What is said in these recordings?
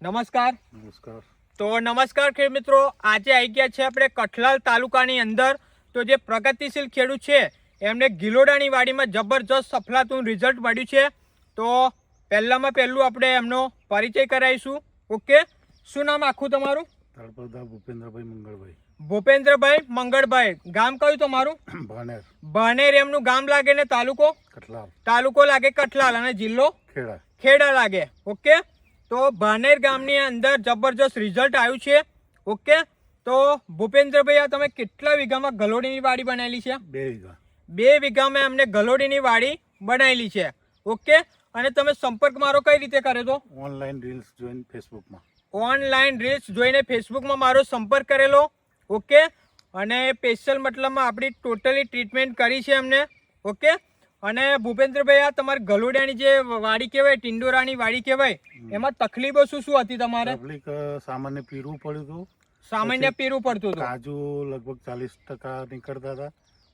નમસ્કાર. નમસ્કાર. તો નમસ્કાર ખેડૂત મિત્રો, આજે આવી ગયા છે આપણે કઠલાલ તાલુકાની અંદર. તો જે પ્રગતિશીલ ખેડૂત છે એમને ગિલોડાની વાડીમાં જબરજસ્ત સફળતાનું રિઝલ્ટ મળ્યું છે. તો પહેલામાં પહેલું આપણે એમનો પરિચય કરાવીશું. ઓકે, શું નામ આખું તમારું? તળપદા ભૂપેન્દ્રભાઈ મંગળભાઈ. ભૂપેન્દ્રભાઈ મંગળભાઈ. ગામ કયું તમારું? ભાનેર. ભાનેર એમનું ગામ લાગે ને તાલુકો? કઠલાલ. તાલુકો લાગે કઠલાલ અને જિલ્લો ખેડા. ખેડા લાગે. ઓકે, તો ભાનેર ગામની અંદર જબરજસ્ત રિઝલ્ટ આવ્યું છે. ઓકે, તો ભૂપેન્દ્રભાઈ આ તમે કેટલા વીઘામાં ગલોડીની વાડી બનાવેલી છે? 2 વીઘા. 2 વીઘામાં અમને ગલોડીની વાડી બનાવેલી છે. ઓકે, અને તમે સંપર્ક મારો કઈ રીતે કર્યો હતો? ઓનલાઈન રીલ્સ જોઈને ફેસબુકમાં. ઓનલાઈન રીલ્સ જોઈને ફેસબુકમાં મારો સંપર્ક કરેલો. ઓકે, અને સ્પેશિયલ મતલબમાં આપણી ટોટલી ટ્રીટમેન્ટ કરી છે અમને. ઓકે, અને ભૂપેન્દ્રભાઈ આ તમારી ગલોડિયાની જે વાડી કહેવાય, ટિંડોરાની વાડી કહેવાય, એમાં તકલીફો શું શું હતી તમારે? તકલીફ સામાન્ય પીરું પડ્યું હતું. સામાન્ય પીરું પડતું હતું. કાજુ લગભગ 40% નીકળતા હતા,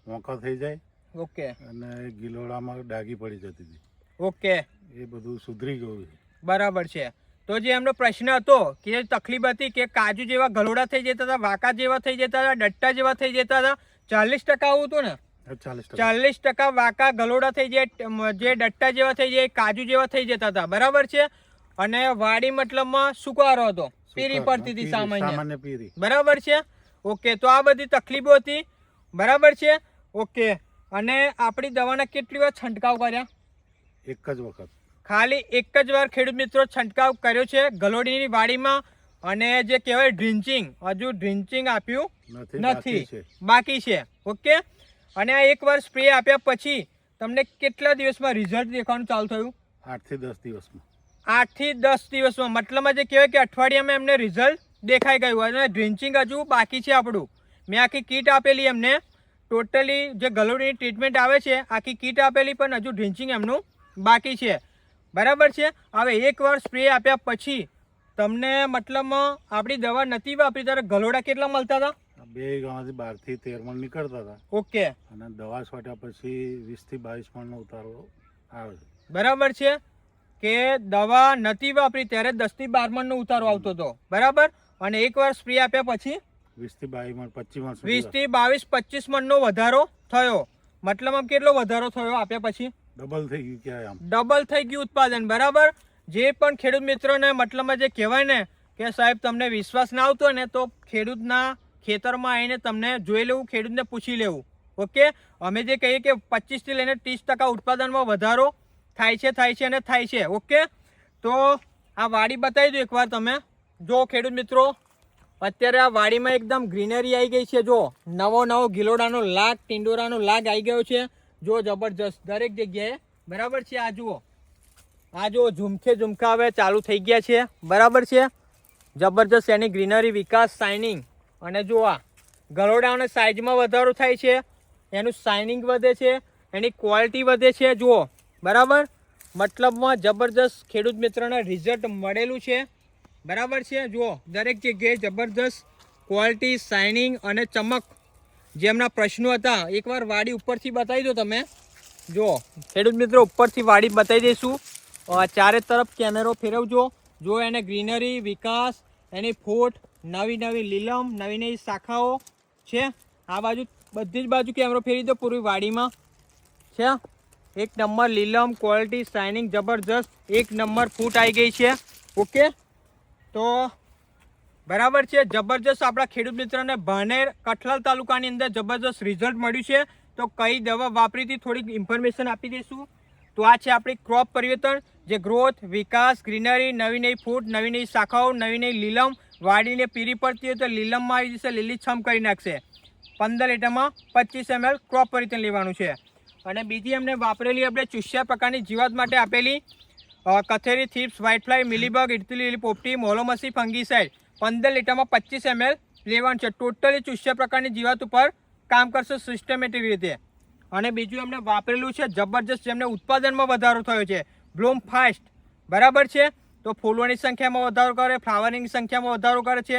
મોંકા થઈ જાય. ઓકે, અને ગિલોડામાં ડાઘી પડી જતી હતી. ઓકે, એ બધું સુધરી ગયું છે. બરાબર છે. તો જે એમનો પ્રશ્ન હતો કે જે તકલીફ હતી કે કાજુ જેવા ગલોડા થઈ જતા હતા, વાંકા જેવા થઈ જતા હતા, ડટ્ટા જેવા થઈ જતા હતા, 40% આવું હતું ને? 40%. 40% વાંકા ગલોડા થઈ જાય, જે ડટ્ટા જેવા થઈ જાય, કાજુ જેવા થઈ જતા હતા. બરાબર છે. અને વાડી મતલબમાં સુકારો હતો, પીરી પડતી હતી સામાન્ય પીરી. બરાબર છે. ઓકે, તો આ બધી તકલીફો હતી. બરાબર છે. ઓકે, અને આપણી દવાના કેટલી વાર છંટકાવ કર્યા? એક જ વખત. ખાલી એક જ વાર ખેડૂત મિત્રો છંટકાવ કર્યો છે ગલોડીની વાડીમાં. અને જે કહેવાય ડ્રિન્ચિંગ, હજુ ડ્રિન્ચિંગ આપ્યું નથી, બાકી છે. ઓકે, અને આ એક વાર સ્પ્રે આપ્યા પછી તમને કેટલા દિવસમાં રિઝલ્ટ દેખાવાનું ચાલુ થયું? 8 થી 10 દિવસમાં. 8 થી 10 દિવસમાં, મતલબમાં જે કહેવાય કે અઠવાડિયામાં એમને રિઝલ્ટ દેખાઈ ગયું. અને ડ્રિન્ચિંગ હજુ બાકી છે આપણું. મેં આખી કીટ આપેલી એમને, ટોટલી જે ગલોડીની ટ્રીટમેન્ટ આવે છે આખી કીટ આપેલી, પણ હજુ ડ્રિન્ચિંગ એમનું બાકી છે. બરાબર છે. હવે એકવાર સ્પ્રે આપ્યા પછી તમને મતલબમાં આપણી દવા નથી વાપરી ત્યારે ગલોડા કેટલા મળતા હતા? 2 ગામમાંથી 12 થી 13 મણ નીકળતા હતા. ઓકે, અને દવા છોટ્યા પછી 20 થી 22 મણનો ઉતારો આવે. બરાબર છે. કે દવા નથી વાપરી ત્યારે 10 થી 12 મણનો ઉતારો આવતો હતો. બરાબર. અને એકવાર સ્પ્રે આપ્યા પછી 20 થી 22 મણ, 25 મણ, 20 થી 22, 25 મણનો વધારો થયો. મતલબમાં કેટલો વધારો થયો આપ્યા પછી? ડબલ થઈ ગયું. ક્યાં આમ ડબલ થઈ ગયું ઉત્પાદન. બરાબર. જે પણ ખેડૂત મિત્રોને મતલબમાં જે કહેવાય ને કે સાહેબ તમને વિશ્વાસ ના આવતો ને તો ખેડૂતના ખેતરમાં આવીને તમને જોઈ લેવું, ખેડૂતને પૂછી લેવું. ઓકે, અમે જે કહીએ કે 25 થી લઈને 30% ઉત્પાદનમાં વધારો થાય છે અને થાય છે. ઓકે, તો આ વાડી બતાવી દો એકવાર તમે. જો ખેડૂત મિત્રો, અત્યારે આ વાડીમાં એકદમ ગ્રીનરી આવી ગઈ છે. જો નવો ગિલોડાનો લાગ, ટિંડોરાનો લાગ આવી ગયો છે. જો જબરજસ્ત દરેક જગ્યાએ. બરાબર છે. આ જુઓ, આ જો ઝુમખા હવે ચાલુ થઈ ગયા છે. બરાબર છે. જબરજસ્ત એની ગ્રીનરી, વિકાસ, શાઇનિંગ. અને જો આ ગલોડાના સાઇઝમાં વધારો થાય છે, એનું શાઇનિંગ વધે છે, એની ક્વોલિટી વધે છે. જુઓ, બરાબર. મતલબમાં જબરજસ્ત ખેડૂત મિત્રોને રિઝલ્ટ મળેલું છે. બરાબર છે. જુઓ, દરેક જગ્યાએ જબરજસ્ત ક્વોલિટી, શાઇનિંગ અને ચમક. જેમના પ્રશ્નો હતા એકવાર વાડી ઉપરથી બતાવી દો તમે. જુઓ ખેડૂત મિત્રો, ઉપરથી વાડી બતાવી દઈશું. ચારે તરફ કેમેરો ફેરવજો. જો એને ગ્રીનરી, વિકાસ, એની ફૂટ, નવી લીલમ, નવી શાખાઓ છે. આ બાજુ બધી જ બાજુ કેમેરો ફેરવી દો. પૂરી વાડીમાં છે એક નંબર લીલમ, ક્વોલિટી, શાઇનિંગ જબરજસ્ત, એક નંબર ફૂટ આવી ગઈ છે. ઓકે, તો બરાબર છે. જબરજસ્ત આપણા ખેડૂત મિત્રોને ભાનેર કઠલાલ તાલુકાની અંદર જબરજસ્ત રિઝલ્ટ મળ્યું છે. તો કઈ દવા વાપરી હતી થોડીક ઇન્ફોર્મેશન આપી દઈશું. તો આ છે આપણી ક્રોપ પરિવર્તન, જે ગ્રોથ, વિકાસ, ગ્રીનરી, નવી ફૂટ, નવી શાખાઓ, નવી લીલમ. વાડીને પીરી પડતી હોય તો લીલમમાં આવી જશે, લીલીછમ કરી નાખશે. 15 લીટરમાં 25 ml ક્રોપ પરિવર્તન લેવાનું છે. અને બીજી એમને વાપરેલી આપણે ચૂસ્યા પ્રકારની જીવાત માટે આપેલી કથેરી, થીપ્સ, વ્હાઇટ ફ્લાય, મિલીબગ, ઇથિલિન પોપટી, મોલોમસી, ફંગીસાઇડ 15 લીટરમાં 25 ml લેવાનું છે. ટોટલી ચૂસ્યા પ્રકારની જીવાત ઉપર કામ કરશે સિસ્ટમેટિક રીતે. અને બીજું એમને વાપરેલું છે જબરજસ્ત, જેમને ઉત્પાદનમાં વધારો થયો છે, બ્લૂમ ફાસ્ટ. બરાબર છે. તો ફૂલોની સંખ્યામાં વધારો કરે, ફ્લાવરિંગની સંખ્યામાં વધારો કરે છે,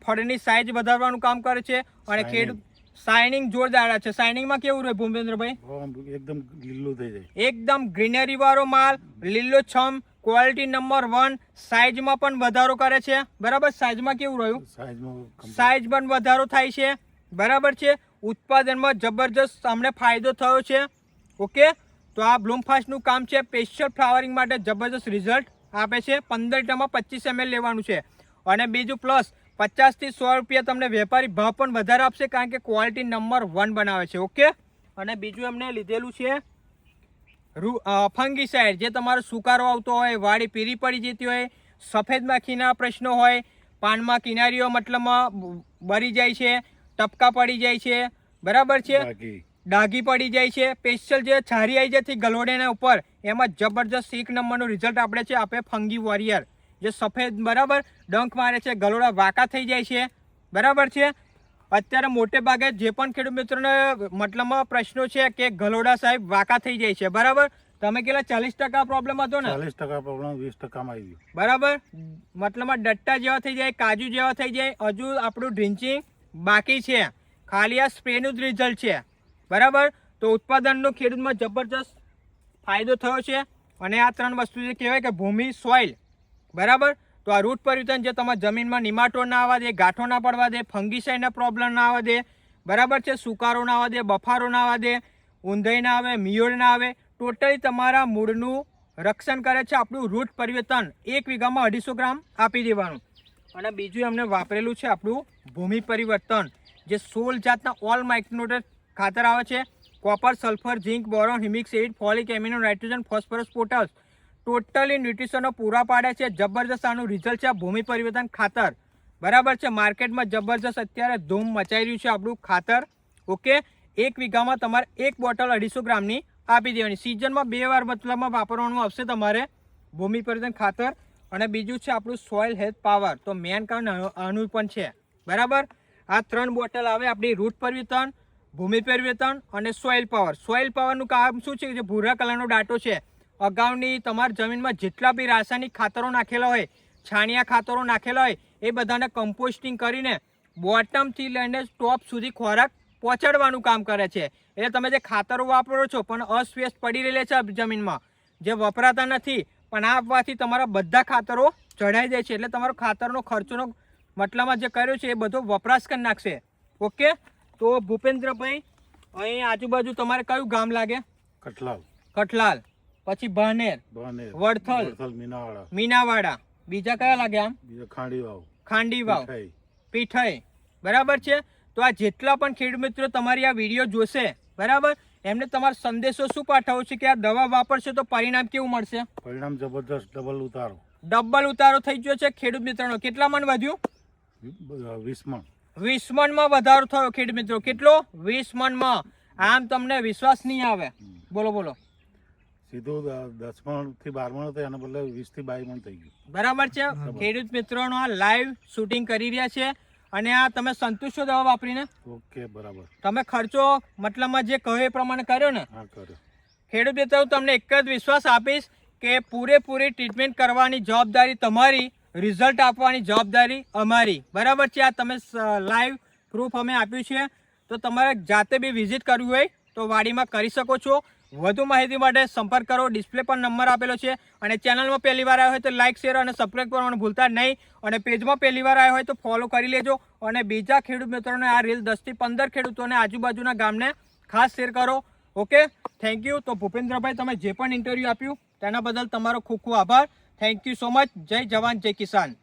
ફળની સાઇઝ વધારવાનું કામ કરે છે. અને ખેડૂત શાઇનિંગ જોરદાર છે. શાઇનિંગમાં કેવું રહે ભૂપેન્દ્રભાઈ? એકદમ લીલું થઈ જાય. એકદમ ગ્રીનરી વાળો માલ, લીલો છમ, ક્વોલિટી નંબર 1, સાઇઝમાં પણ વધારો કરે છે, બરાબર. સાઇઝમાં કેવું રહ્યું? સાઈઝમાં સાઇઝ પણ વધારો થાય છે, બરાબર છે. ઉત્પાદનમાં જબરજસ્ત અમને ફાયદો થયો છે. ઓકે, તો આ બ્લૂમફાસ્ટનું કામ છે સ્પેશિયલ ફ્લાવરિંગ માટે જબરજસ્ત રિઝલ્ટ આપે છે. 15 લીટરમાં 25 ml લેવાનું છે. અને બીજું પ્લસ 50 થી 100 રૂપિયા તમને વેપારી ભાવ પણ વધારે આપશે, કારણ કે ક્વોલિટી નંબર 1 બનાવે છે. ઓકે, અને બીજું એમને લીધેલું છે ફંગીસાઇડ, જે તમારો સુકારો આવતો હોય, વાડી પીરી પડી જતી હોય, સફેદ માખીના પ્રશ્નો હોય, પાનમાં કિનારીઓ મતલબમાં બળી જાય છે, ટપકા પડી જાય છે, બરાબર છે, ડાઘી પડી જાય છે, સ્પેશિયલ જે છારી આવી જતી ગલોડેના ઉપર, એમાં જબરજસ્ત 1 નંબરનું રિઝલ્ટ આપણે છે આપે ફંગી વોરિયર, જે સફેદ બરાબર ડંખ મારે છે, ગલોડા વાંકા થઈ જાય છે, બરાબર છે. અત્યારે મોટે ભાગે જે પણ ખેડૂત મિત્રોને મતલબમાં પ્રશ્નો છે કે ગલોડા સાહેબ વાંકા થઈ જાય છે, બરાબર. તમે કેટલા 40% પ્રોબ્લેમ હતો ને? 40% પ્રોબ્લેમ 20% માં આવી ગયું, બરાબર. મતલબમાં ડટ્ટા જેવા થઈ જાય, કાજુ જેવા થઈ જાય. હજુ આપણું ડ્રિંચિંગ બાકી છે, ખાલી આ સ્પ્રેનું જ રિઝલ્ટ છે, બરાબર. તો ઉત્પાદનનો ખેડૂતમાં જબરજસ્ત ફાયદો થયો છે. અને આ 3 વસ્તુ જે કહેવાય કે ભૂમિ, સોઇલ, બરાબર. તો આ રૂટ પરિવર્તન જે તમારા જમીનમાં નિમાટોડ ના આવવા દે, ગાંઠો ના પડવા દે, ફંગીસાઇડના પ્રોબ્લેમ ના આવવા દે, બરાબર છે, સુકારો ના આવવા દે, બફારો ના આવવા દે, ઊંધાઈ ના આવે, મિયોડ ના આવે, ટોટલી તમારા મૂળનું રક્ષણ કરે છે. આપણું રૂટ પરિવર્તન 1 વીઘામાં 250 ગ્રામ આપી દેવાનું. અને બીજું એમને વાપરેલું છે આપણું ભૂમિ પરિવર્તન, જે 16 જાતના ઓલ માઇક્રોન્યુટ્રન્ટ ખાતર આવે છે. Copper, sulphur, zinc, boron, humic acid, folic amino, nitrogen, phosphorus, potash, totally ન્યુટ્રિશનો પૂરા પાડે છે. જબરજસ્ત આનું રિઝલ્ટ છે આ ભૂમિ પરિવર્તન ખાતર, બરાબર છે. માર્કેટમાં જબરજસ્ત અત્યારે ધૂમ મચાઈ રહ્યું છે આપણું ખાતર. ઓકે, 1 વીઘામાં તમારે 1 બોટલ 250 ગ્રામની આપી દેવાની. સિઝનમાં 2 વાર મતલબમાં વાપરવાનું આવશે તમારે ભૂમિ પરિવર્તન ખાતર. અને બીજું છે આપણું સોઇલ હેલ્થ પાવર, તો મેન કારણ આનું પણ છે, બરાબર. આ 3 બોટલ આવે આપણી રૂટ પરિવર્તન, ભૂમિ પરિવર્તન અને સોઇલ પાવર. સોઇલ પાવરનું કામ શું છે? જે ભૂરા કલરનો ડાટો છે, અગાઉની તમારી જમીનમાં જેટલા બી રાસાયણિક ખાતરો નાખેલા હોય, છાણિયા ખાતરો નાખેલા હોય, એ બધાને કમ્પોસ્ટિંગ કરીને બોટમથી લઈને ટોપ સુધી ખોરાક પહોંચાડવાનું કામ કરે છે. એટલે તમે જે ખાતરો વાપરો છો પણ અસ્વસ્થ પડી રહેલા છે જમીનમાં, જે વપરાતા નથી, પણ આ આપવાથી તમારા બધા ખાતરો ચઢાઈ જાય છે. એટલે તમારો ખાતરનો ખર્ચનો મતલબમાં જે કર્યો છે એ બધો વપરાશ કરી નાખશે. ઓકે, તો ભૂપેન્દ્રભાઈ, અહીં આજુબાજુ તમારે કયું ગામ લાગે? કઠલાલ, પછી ભાનેર, વડથલ, મીનાવાડા, બીજા કયા લાગે? આમ ખાંડીવાવ, પીઠાઈ, બરાબર છે. તો આ જેટલા પણ ખેડૂત મિત્રો તમારી આ વિડીયો જોશે, બરાબર, એમને તમારો સંદેશો શું પાઠવો છે કે આ દવા વાપરશો તો પરિણામ કેવું મળશે? પરિણામ જબરદસ્ત, ડબલ ઉતારો થઈ ગયો છે ખેડૂત મિત્રોનો. કેટલા મણ વધ્યું? 20 મણ. 20 મણમાં વધારો થયો ખેડૂત મિત્રો. કેટલો? 20 મણમાં. આમ તમને વિશ્વાસ નહીં આવે. બોલો બોલો. સીધું 10 મણ થી 12 મણ હતું, એના બદલે 20 થી 22 મણ થઈ ગયું, બરાબર છે. ખેડૂત મિત્રોનો આ લાઈવ શૂટિંગ કરી રહ્યા છે. અને આ તમે સંતુષ્ટ છો દવા વાપરીને? ઓકે, બરાબર. તમે ખર્ચો મતલબમાં જે કહ્યું એ પ્રમાણે કર્યો ને? હા, કર્યો. ખેડૂત મિત્રો, તમને એક જ વિશ્વાસ આપીશ કે પૂરેપૂરી ટ્રીટમેન્ટ કરવાની જવાબદારી તમારી, રિઝલ્ટ આપવાની જવાબદારી અમારી, બરાબર છે. આ તમે લાઈવ પ્રૂફ અમે આપ્યું છે. તો તમારે જાતે બી વિઝિટ કરવી હોય તો વાડીમાં કરી શકો છો. વધુ માહિતી માટે સંપર્ક કરો. ડિસ્પ્લે પર નંબર આપેલો છે. અને ચેનલમાં પહેલી વાર આવ્યો હોય તો લાઇક, શેર અને સબસ્ક્રાઈબ કરવાનું ભૂલતા નહીં. અને પેજમાં પહેલી વાર આવ્યો હોય તો ફોલો કરી લેજો. અને બીજા ખેડૂત મિત્રોને આ રીલ 10 થી 15 ખેડૂતોને આજુબાજુના ગામને ખાસ શેર કરો. Okay, thank you. તો ભૂપેન્દ્રભાઈ, તમે જે પણ ઇન્ટરવ્યૂ આપ્યું તેના બદલ તમારો ખૂબ ખૂબ આભાર. Thank you so much. જય જવાન, જય કિસાન.